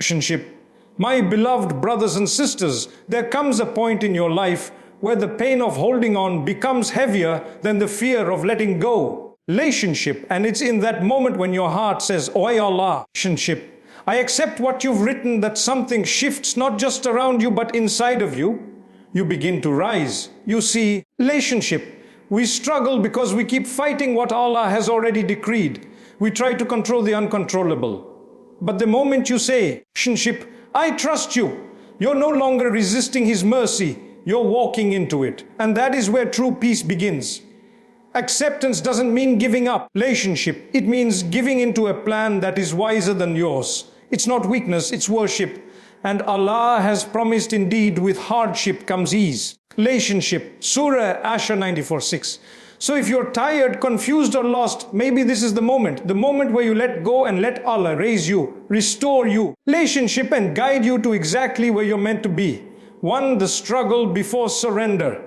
Relationship. My beloved brothers and sisters, there comes a point in your life where the pain of holding on becomes heavier than the fear of letting go. Relationship, and it's in that moment when your heart says, "Oh Allah." Relationship. I accept what you've written, that something shifts not just around you but inside of you. You begin to rise. You see, relationship. We struggle because we keep fighting what Allah has already decreed. We try to control the uncontrollable. But the moment you say, relationship, I trust you, you're no longer resisting His mercy, you're walking into it. And that is where true peace begins. Acceptance doesn't mean giving up. Relationship, it means giving into a plan that is wiser than yours. It's not weakness, it's worship. And Allah has promised, indeed, with hardship comes ease. Relationship, Surah Ashr 94:6. So if you're tired, confused or lost, maybe this is the moment where you let go and let Allah raise you, restore you, relationship, and guide you to exactly where you're meant to be. One, the struggle before surrender,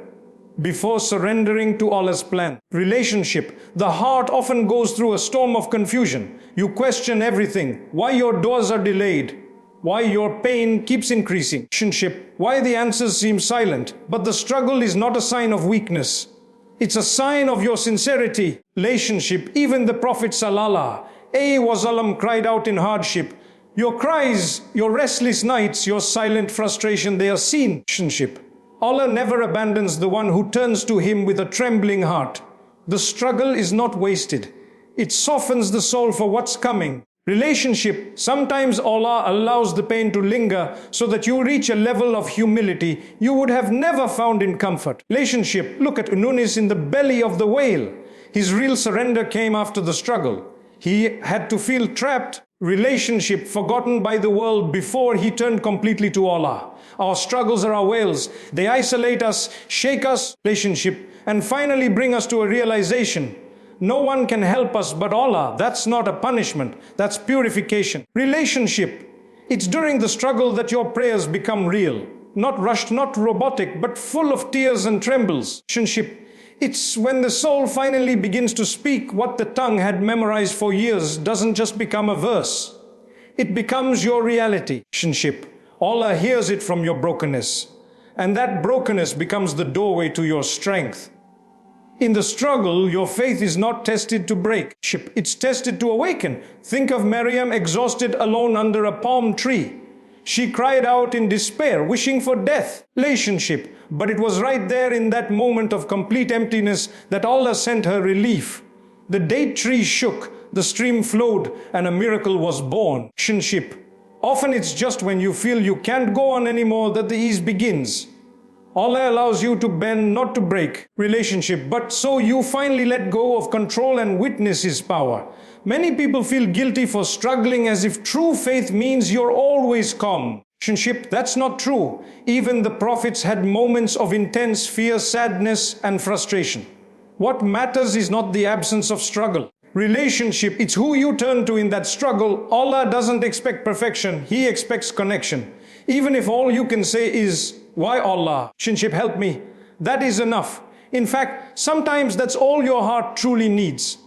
before surrendering to Allah's plan. Relationship, the heart often goes through a storm of confusion. You question everything, why your doors are delayed, why your pain keeps increasing. Relationship, why the answers seem silent. But the struggle is not a sign of weakness. It's a sign of your sincerity. Relationship, even the Prophet Sallallahu Alaihi Wasallam cried out in hardship. Your cries, your restless nights, your silent frustration, they are seen. Relationship, Allah never abandons the one who turns to Him with a trembling heart. The struggle is not wasted. It softens the soul for what's coming. Relationship, sometimes Allah allows the pain to linger so that you reach a level of humility you would have never found in comfort. Relationship, look at Nunis in the belly of the whale. His real surrender came after the struggle. He had to feel trapped. Relationship, forgotten by the world before he turned completely to Allah. Our struggles are our whales. They isolate us, shake us. Relationship, and finally bring us to a realization. No one can help us but Allah. That's not a punishment, that's purification. Relationship, it's during the struggle that your prayers become real. Not rushed, not robotic, but full of tears and trembles. Relationship, it's when the soul finally begins to speak what the tongue had memorized for years doesn't just become a verse. It becomes your reality. Relationship, Allah hears it from your brokenness. And that brokenness becomes the doorway to your strength. In the struggle, your faith is not tested to break. It's tested to awaken. Think of Maryam exhausted alone under a palm tree. She cried out in despair, wishing for death. Relationship. But it was right there in that moment of complete emptiness that Allah sent her relief. The date tree shook, the stream flowed, and a miracle was born. Relationship. Often it's just when you feel you can't go on anymore that the ease begins. Allah allows you to bend, not to break. Relationship, but so you finally let go of control and witness His power. Many people feel guilty for struggling as if true faith means you're always calm. Relationship, that's not true. Even the prophets had moments of intense fear, sadness, and frustration. What matters is not the absence of struggle. Relationship, it's who you turn to in that struggle. Allah doesn't expect perfection, He expects connection. Even if all you can say is, "Why Allah? Relationship, help me." That is enough. In fact, sometimes that's all your heart truly needs.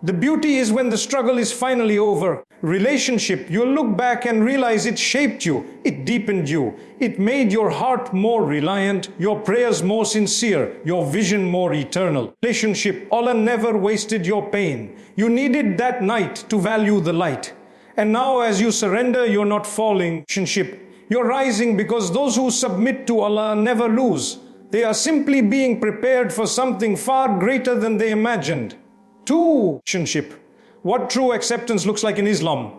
The beauty is when the struggle is finally over. Relationship, you'll look back and realize it shaped you, it deepened you, it made your heart more reliant, your prayers more sincere, your vision more eternal. Relationship, Allah never wasted your pain. You needed that night to value the light. And now as you surrender, you're not falling. Relationship, you're rising, because those who submit to Allah never lose. They are simply being prepared for something far greater than they imagined. 2. Relationship. What true acceptance looks like in Islam.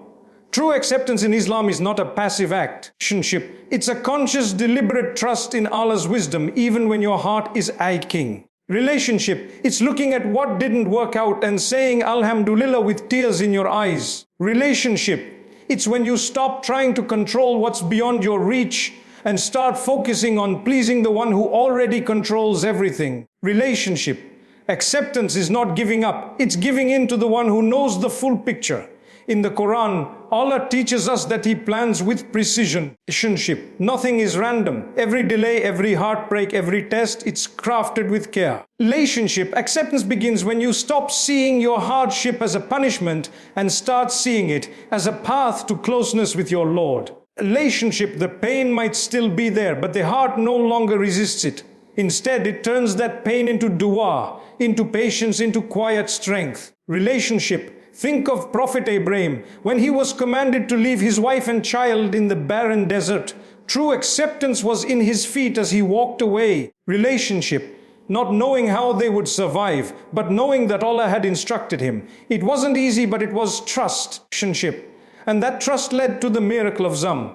True acceptance in Islam is not a passive act. Relationship. It's a conscious, deliberate trust in Allah's wisdom, even when your heart is aching. Relationship. It's looking at what didn't work out and saying Alhamdulillah with tears in your eyes. Relationship. It's when you stop trying to control what's beyond your reach and start focusing on pleasing the one who already controls everything. Relationship. Acceptance is not giving up. It's giving in to the one who knows the full picture. In the Quran, Allah teaches us that He plans with precision. Relationship. Nothing is random. Every delay, every heartbreak, every test, it's crafted with care. Relationship. Acceptance begins when you stop seeing your hardship as a punishment and start seeing it as a path to closeness with your Lord. Relationship. The pain might still be there, but the heart no longer resists it. Instead, it turns that pain into dua, into patience, into quiet strength. Relationship. Think of Prophet Abraham when he was commanded to leave his wife and child in the barren desert. True acceptance was in his feet as he walked away. Relationship. Not knowing how they would survive, but knowing that Allah had instructed him. It wasn't easy, but it was trust. Relationship. And that trust led to the miracle of Zam.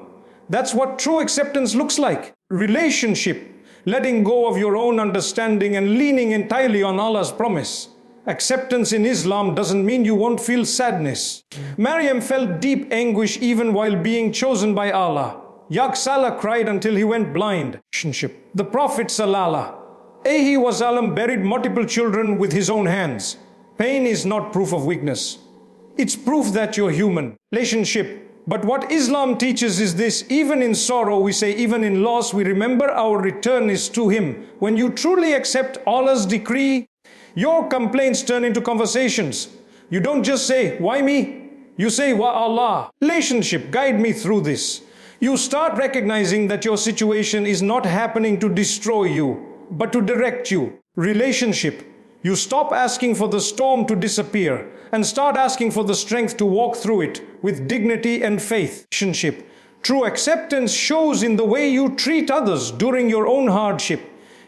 That's what true acceptance looks like. Relationship. Letting go of your own understanding and leaning entirely on Allah's promise. Acceptance in Islam doesn't mean you won't feel sadness. Maryam felt deep anguish even while being chosen by Allah. Salah cried until he went blind. The Prophet Sallallahu Alaihi Wasallam buried multiple children with his own hands. Pain is not proof of weakness. It's proof that you're human. Relationship. But what Islam teaches is this: even in sorrow, we say, even in loss, we remember our return is to Him. When you truly accept Allah's decree, your complaints turn into conversations. You don't just say, why me? You say, why Allah? Relationship, guide me through this. You start recognizing that your situation is not happening to destroy you, but to direct you. Relationship, you stop asking for the storm to disappear and start asking for the strength to walk through it with dignity and faith. Relationship, true acceptance shows in the way you treat others during your own hardship.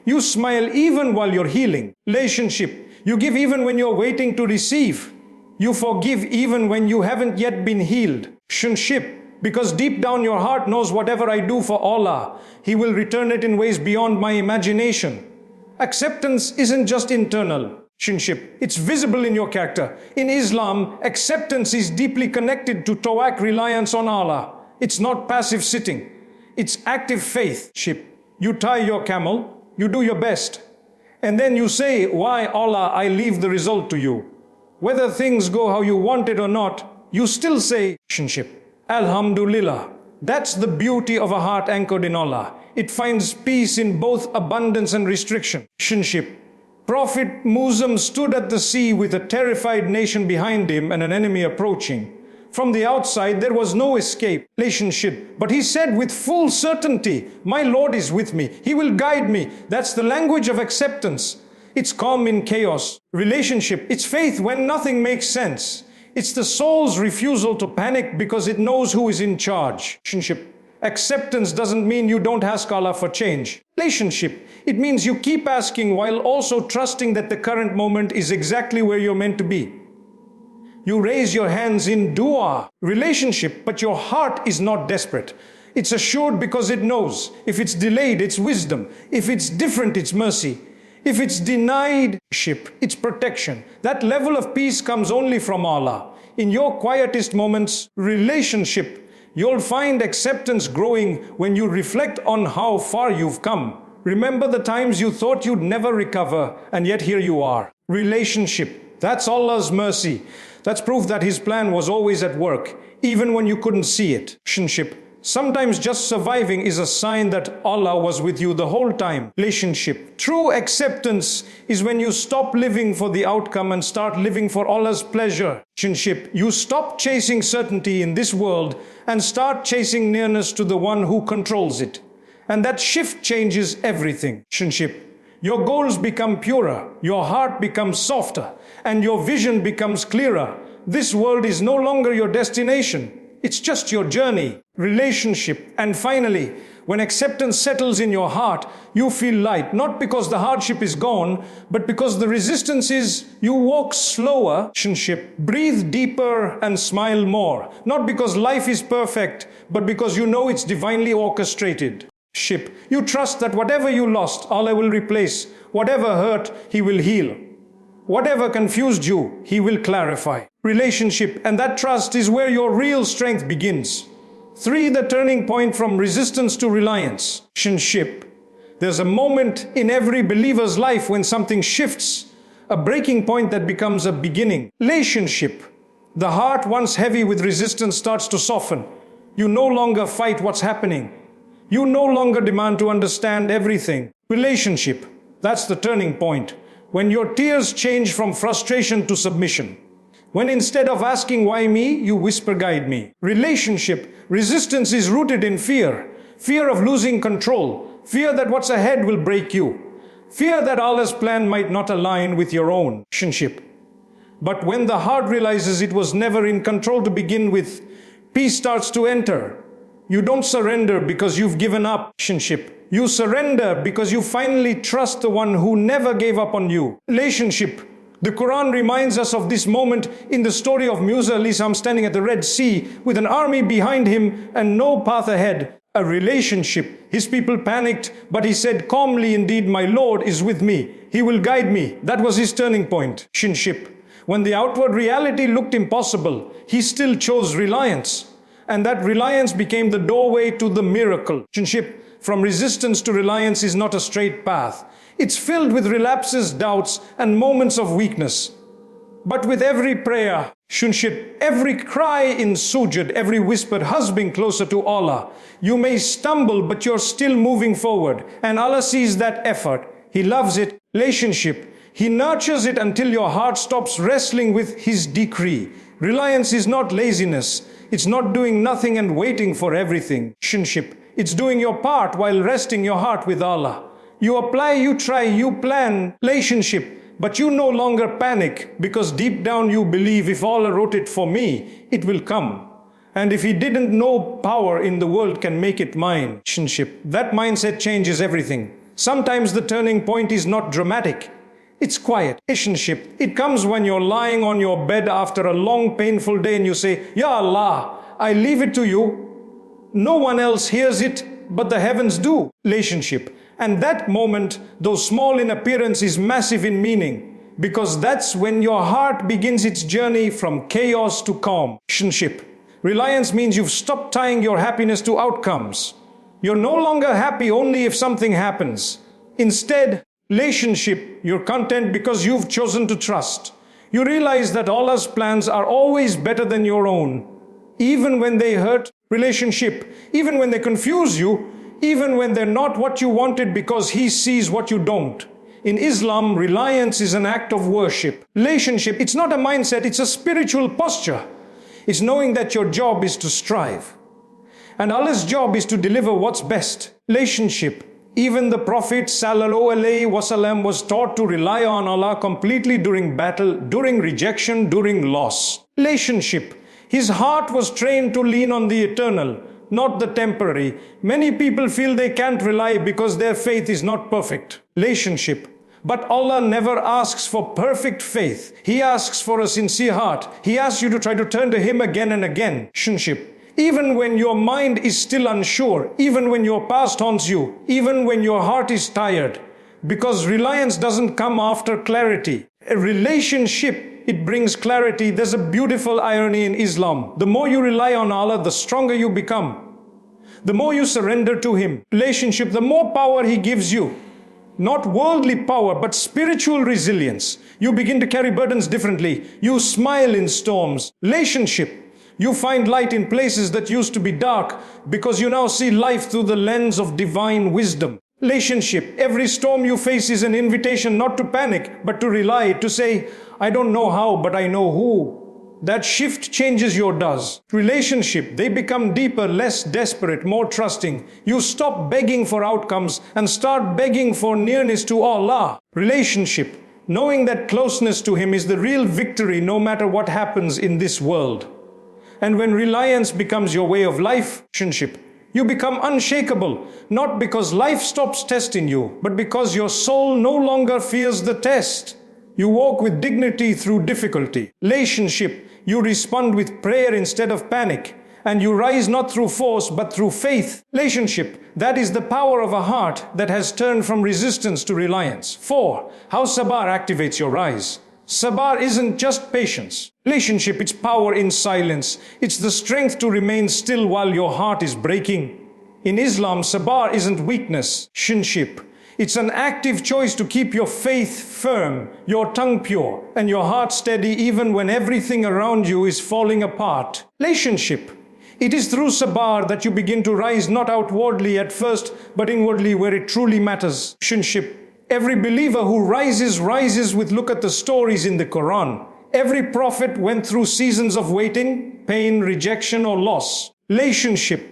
You smile even while you're healing. Relationship, you give even when you're waiting to receive. You forgive even when you haven't yet been healed. Relationship, because deep down your heart knows whatever I do for Allah, He will return it in ways beyond my imagination. Acceptance isn't just internal. Relationship, it's visible in your character. In Islam, acceptance is deeply connected to tawakkul, reliance on Allah. It's not passive sitting. It's active faith. You tie your camel. You do your best. And then you say, why Allah, I leave the result to you. Whether things go how you want it or not, you still say, Alhamdulillah. That's the beauty of a heart anchored in Allah. It finds peace in both abundance and restriction. Prophet Musa stood at the sea with a terrified nation behind him and an enemy approaching. From the outside, there was no escape. Relationship. But he said with full certainty, my Lord is with me. He will guide me. That's the language of acceptance. It's calm in chaos. Relationship. It's faith when nothing makes sense. It's the soul's refusal to panic because it knows who is in charge. Relationship. Acceptance doesn't mean you don't ask Allah for change. Relationship. It means you keep asking while also trusting that the current moment is exactly where you're meant to be. You raise your hands in dua. Relationship, but your heart is not desperate. It's assured because it knows. If it's delayed, it's wisdom. If it's different, it's mercy. If it's denied, it's protection. That level of peace comes only from Allah. In your quietest moments, relationship, you'll find acceptance growing when you reflect on how far you've come. Remember the times you thought you'd never recover, and yet here you are. Relationship, that's Allah's mercy. That's proof that His plan was always at work, even when you couldn't see it. Relationship. Sometimes just surviving is a sign that Allah was with you the whole time. Relationship. True acceptance is when you stop living for the outcome and start living for Allah's pleasure. Relationship. You stop chasing certainty in this world and start chasing nearness to the one who controls it. And that shift changes everything. Relationship. Your goals become purer, your heart becomes softer, and your vision becomes clearer. This world is no longer your destination. It's just your journey. Relationship. And finally, when acceptance settles in your heart, you feel light, not because the hardship is gone, but because the resistance is you walk slower. Relationship. Breathe deeper and smile more. Not because life is perfect, but because you know it's divinely orchestrated. You trust that whatever you lost, Allah will replace. Whatever hurt, He will heal. Whatever confused you, He will clarify. Relationship, and that trust is where your real strength begins. 3, the turning point from resistance to reliance. Relationship. There's a moment in every believer's life when something shifts, a breaking point that becomes a beginning. Relationship. The heart, once heavy with resistance, starts to soften. You no longer fight what's happening. You no longer demand to understand everything. Relationship, that's the turning point. When your tears change from frustration to submission. When instead of asking why me, you whisper guide me. Relationship, resistance is rooted in fear. Fear of losing control. Fear that what's ahead will break you. Fear that Allah's plan might not align with your own relationship. But when the heart realizes it was never in control to begin with, peace starts to enter. You don't surrender because you've given up relationship. You surrender because you finally trust the one who never gave up on you. Relationship. The Quran reminds us of this moment in the story of Musa alayhi salam standing at the Red Sea with an army behind him and no path ahead. A relationship. His people panicked, but he said calmly, indeed, my Lord is with me. He will guide me. That was his turning point. Relationship. When the outward reality looked impossible, he still chose reliance. And that reliance became the doorway to the miracle. Relationship from resistance to reliance is not a straight path. It's filled with relapses, doubts, and moments of weakness. But with every prayer, relationship, every cry in sujud, every whispered husband closer to Allah, you may stumble, but you're still moving forward. And Allah sees that effort. He loves it. Relationship. He nurtures it until your heart stops wrestling with His decree. Reliance is not laziness. It's not doing nothing and waiting for everything. Relationship. It's doing your part while resting your heart with Allah. You apply, you try, you plan. Relationship. But you no longer panic because deep down you believe if Allah wrote it for me, it will come. And if He didn't, no power in the world can make it mine. Relationship. That mindset changes everything. Sometimes the turning point is not dramatic. It's quiet. Relationship. It comes when you're lying on your bed after a long painful day and you say, Ya Allah, I leave it to you. No one else hears it, but the heavens do. Relationship. And that moment, though small in appearance, is massive in meaning. Because that's when your heart begins its journey from chaos to calm. Relationship. Reliance means you've stopped tying your happiness to outcomes. You're no longer happy only if something happens. Instead, relationship, you're content because you've chosen to trust. You realize that Allah's plans are always better than your own. Even when they hurt. Relationship. Even when they confuse you. Even when they're not what you wanted, because He sees what you don't. In Islam, reliance is an act of worship. Relationship, it's not a mindset, it's a spiritual posture. It's knowing that your job is to strive. And Allah's job is to deliver what's best. Relationship. Even the Prophet ﷺ was taught to rely on Allah completely during battle, during rejection, during loss. Relationship. His heart was trained to lean on the eternal, not the temporary. Many people feel they can't rely because their faith is not perfect. Relationship. But Allah never asks for perfect faith. He asks for a sincere heart. He asks you to try to turn to Him again and again. Relationship. Even when your mind is still unsure, even when your past haunts you, even when your heart is tired. Because reliance doesn't come after clarity. A relationship, it brings clarity. There's a beautiful irony in Islam. The more you rely on Allah, the stronger you become. The more you surrender to Him. Relationship, the more power He gives you. Not worldly power, but spiritual resilience. You begin to carry burdens differently. You smile in storms. Relationship. You find light in places that used to be dark because you now see life through the lens of divine wisdom. Relationship. Every storm you face is an invitation not to panic, but to rely, to say, I don't know how, but I know who. That shift changes your does. Relationship. They become deeper, less desperate, more trusting. You stop begging for outcomes and start begging for nearness to Allah. Relationship. Knowing that closeness to Him is the real victory no matter what happens in this world. And when reliance becomes your way of life, relationship, you become unshakable, not because life stops testing you, but because your soul no longer fears the test. You walk with dignity through difficulty. Relationship, you respond with prayer instead of panic, and you rise not through force, but through faith. Relationship, that is the power of a heart that has turned from resistance to reliance. 4. How Sabr activates your rise. Sabr isn't just patience. Relationship, it's power in silence. It's the strength to remain still while your heart is breaking. In Islam, Sabr isn't weakness. Relationship, It's an active choice to keep your faith firm, your tongue pure, and your heart steady even when everything around you is falling apart. Relationship. It is through Sabr that you begin to rise not outwardly at first, but inwardly where it truly matters. Relationship. Every believer who rises with, look at the stories in the Quran. Every prophet went through seasons of waiting, pain, rejection, or loss. Relationship.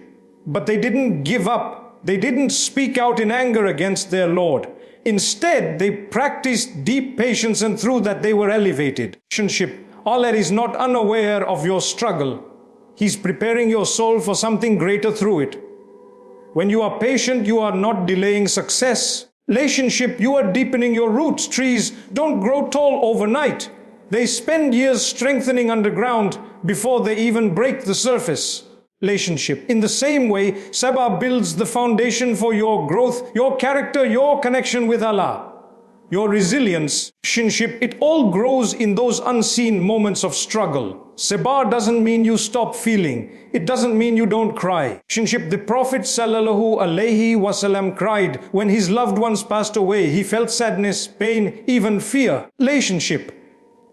But they didn't give up. They didn't speak out in anger against their Lord. Instead, they practiced deep patience, and through that they were elevated. Relationship. Allah is not unaware of your struggle. He's preparing your soul for something greater through it. When you are patient, you are not delaying success. Relationship, you are deepening your roots. Trees don't grow tall overnight. They spend years strengthening underground before they even break the surface. Relationship. In the same way, Sabr builds the foundation for your growth, your character, your connection with Allah, your resilience. Relationship, it all grows in those unseen moments of struggle. Sabr doesn't mean you stop feeling. It doesn't mean you don't cry. Relationship, the Prophet ﷺ cried when his loved ones passed away. He felt sadness, pain, even fear. Relationship.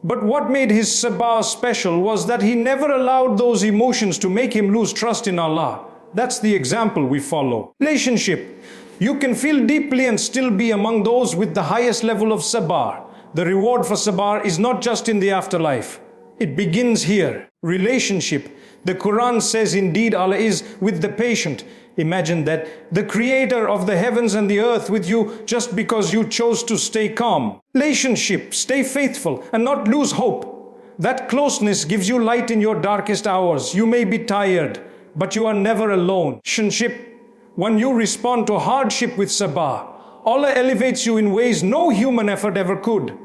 But what made his Sabr special was that he never allowed those emotions to make him lose trust in Allah. That's the example we follow. Relationship. You can feel deeply and still be among those with the highest level of Sabr. The reward for Sabr is not just in the afterlife. It begins here. Relationship. The Quran says, indeed Allah is with the patient. Imagine that, the creator of the heavens and the earth with you just because you chose to stay calm. Relationship, stay faithful and not lose hope. That closeness gives you light in your darkest hours. You may be tired, but you are never alone. Relationship, when you respond to hardship with Sabr, Allah elevates you in ways no human effort ever could.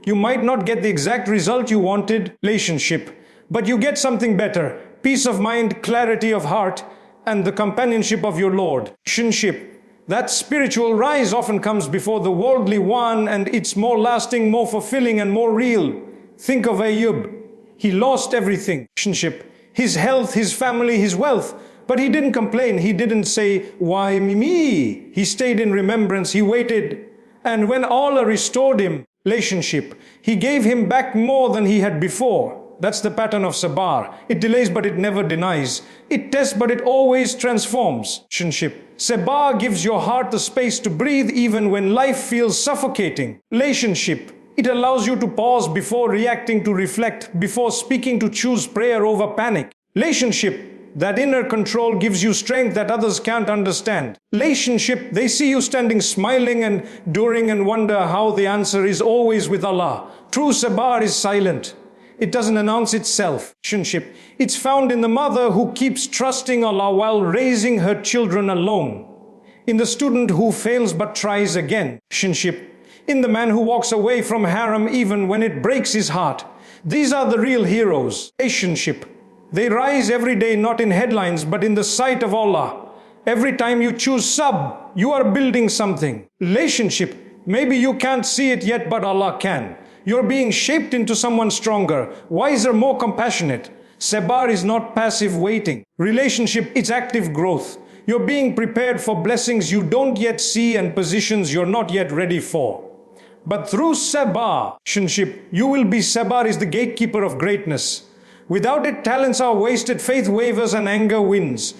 You might not get the exact result you wanted, relationship, but you get something better. Peace of mind, clarity of heart, and the companionship of your Lord. Relationship. That spiritual rise often comes before the worldly one, and it's more lasting, more fulfilling, and more real. Think of Ayub. He lost everything. Relationship. His health, his family, his wealth. But he didn't complain. He didn't say, why me? He stayed in remembrance. He waited. And when Allah restored him, relationship, He gave him back more than he had before. That's the pattern of Sabr. It delays but it never denies. It tests but it always transforms. Relationship. Sabr gives your heart the space to breathe even when life feels suffocating. Relationship. It allows you to pause before reacting, to reflect, before speaking, to choose prayer over panic. Relationship. That inner control gives you strength that others can't understand. Relationship. They see you standing smiling and enduring and wonder how the answer is always with Allah. True Sabr is silent. It doesn't announce itself. Relationship. It's found in the mother who keeps trusting Allah while raising her children alone. In the student who fails but tries again. Relationship. In the man who walks away from haram even when it breaks his heart. These are the real heroes. Relationship. They rise every day not in headlines but in the sight of Allah. Every time you choose Sabr, you are building something. Relationship. Maybe you can't see it yet but Allah can. You're being shaped into someone stronger, wiser, more compassionate. Sabr is not passive waiting. Relationship, it's active growth. You're being prepared for blessings you don't yet see and positions you're not yet ready for. But through Sabr, relationship, you will be. Sabr is the gatekeeper of greatness. Without it, talents are wasted, faith wavers and anger wins.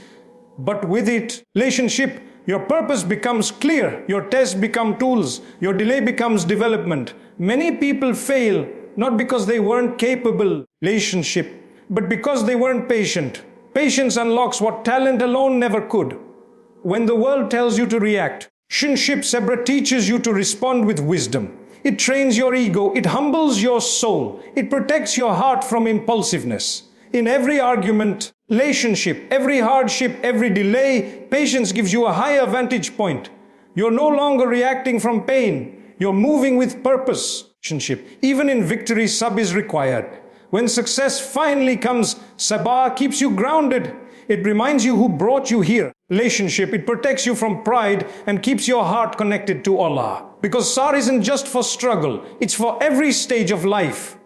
But with it, relationship, your purpose becomes clear, your tests become tools, your delay becomes development. Many people fail not because they weren't capable, relationship, but because they weren't patient. Patience unlocks what talent alone never could. When the world tells you to react, relationship, Sabr teaches you to respond with wisdom. It trains your ego, it humbles your soul, it protects your heart from impulsiveness. In every argument, relationship, every hardship, every delay, patience gives you a higher vantage point. You're no longer reacting from pain, you're moving with purpose. Relationship. Even in victory, Sabr is required. When success finally comes, Sabr keeps you grounded. It reminds you who brought you here. Relationship, it protects you from pride and keeps your heart connected to Allah. Because Sabr isn't just for struggle, it's for every stage of life.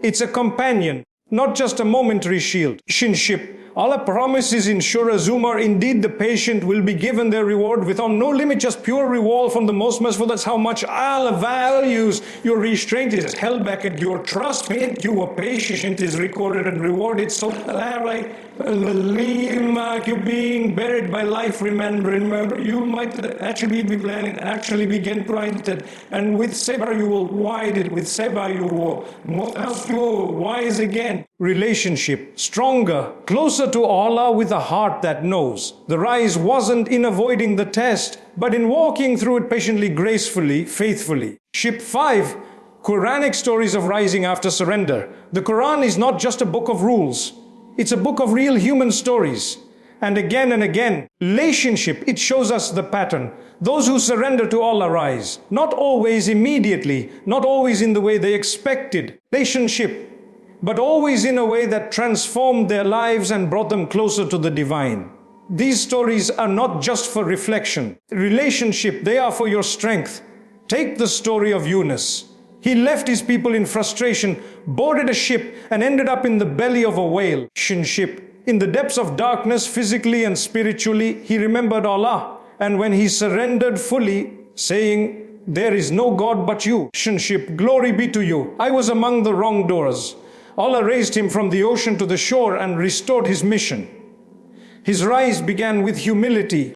It's a companion, not just a momentary shield. Relationship, Allah promises in Surah Zumar, indeed the patient will be given their reward without no limit, just pure reward from the most merciful. That's how much Allah values your restraint is held back, and your trust made you a patient is recorded and rewarded. So like you're being buried by life, remember, you might actually be planning, actually be getting granted. And with Sabr you will widen, with Sabr you will wise again. Relationship, stronger, closer to Allah with a heart that knows. The rise wasn't in avoiding the test, but in walking through it patiently, gracefully, faithfully. Ship 5, Quranic stories of rising after surrender. The Quran is not just a book of rules. It's a book of real human stories. And again, relationship, it shows us the pattern. Those who surrender to Allah rise. Not always immediately, not always in the way they expected. Relationship, but always in a way that transformed their lives and brought them closer to the divine. These stories are not just for reflection. Relationship, they are for your strength. Take the story of Yunus. He left his people in frustration, boarded a ship, and ended up in the belly of a whale. Relationship. In the depths of darkness, physically and spiritually, he remembered Allah. And when he surrendered fully, saying, there is no God but you. Relationship, glory be to you. I was among the wrongdoers. Allah raised him from the ocean to the shore and restored his mission. His rise began with humility.